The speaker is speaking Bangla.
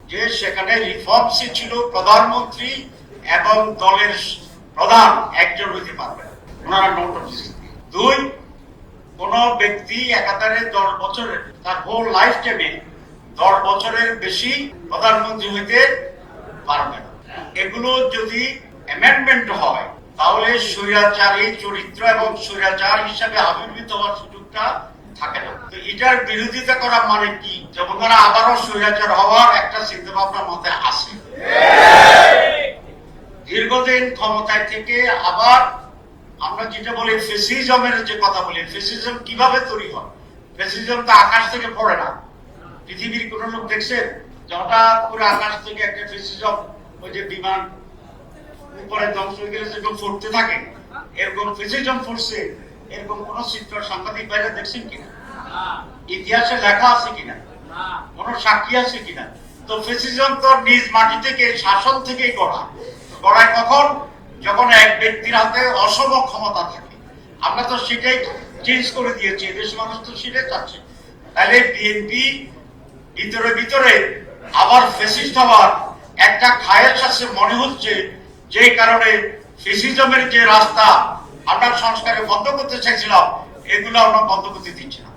যে সেখানে রিফর্মসই ছিল প্রধানমন্ত্রী এবং দলের প্রধান একজন হইতে পারবে, ওনারা নোট অফ ডিসিপ্লিন। দুই, কোন ব্যক্তি একাধারে 10 বছরের তার হোল লাইফ টাইমে 10 বছরের বেশি প্রধানমন্ত্রী হইতে পারবে না। এগুলো যদি অ্যামেন্ডমেন্ট হয় তাহলে স্বৈরাচারী চরিত্র এবং স্বৈরাচার হিসাবে আবির্ভূত হওয়ার সুযোগটা থাকে না। তো এটার বিরোধিতা করা মানে কি? যেমন তারা আবারও স্বৈরাচার হওয়ার একটা চিন্তা ভাবনা মাথায় আসে। দীর্ঘদিন ক্ষমতায় থেকে আবার আমরা যেটা বলি ফেসিজমের যে কথা বলি, ফেসিজম কিভাবে তৈরি হয়? ফেসিজম তো আকাশ থেকে পড়ে না। পৃথিবীর কোন লোক দেখছেন যে হঠাৎ করে আকাশ থেকে একটা ফেসিজম, ওই যে বিমান উপরে ধ্বংস হয়ে গেলে যেরকম ফুটতে থাকে, এরকম ফেসিজম ফুটছে, এরকম কোন চিত্র সাংবাদিক বাইরে দেখছেন কিনা? ইতিহাসে লেখা আছে কিনা? কোন সাক্ষী আছে কিনা? তো ফেসিজম তো নিজ মাটি থেকে, শাসন থেকেই গড়ায় কখন? যখন এক ব্যক্তির হাতে অসম ক্ষমতা থাকে। আমরা তো সেটাই চেঞ্জ করে দিয়েছি, দেশ মানুষ তো সেটাই চাচ্ছে। তাহলে বিএনপি ভিতরে ভিতরে আবার ফেসিস্ট হওয়ার একটা খায়েশ আছে মনে হচ্ছে, যে কারণে ফেসিজমের যে রাস্তা আমরা সংস্কারে বন্ধ করতে চাইছিলাম, এগুলো আমরা বন্ধ করতে দিচ্ছি না।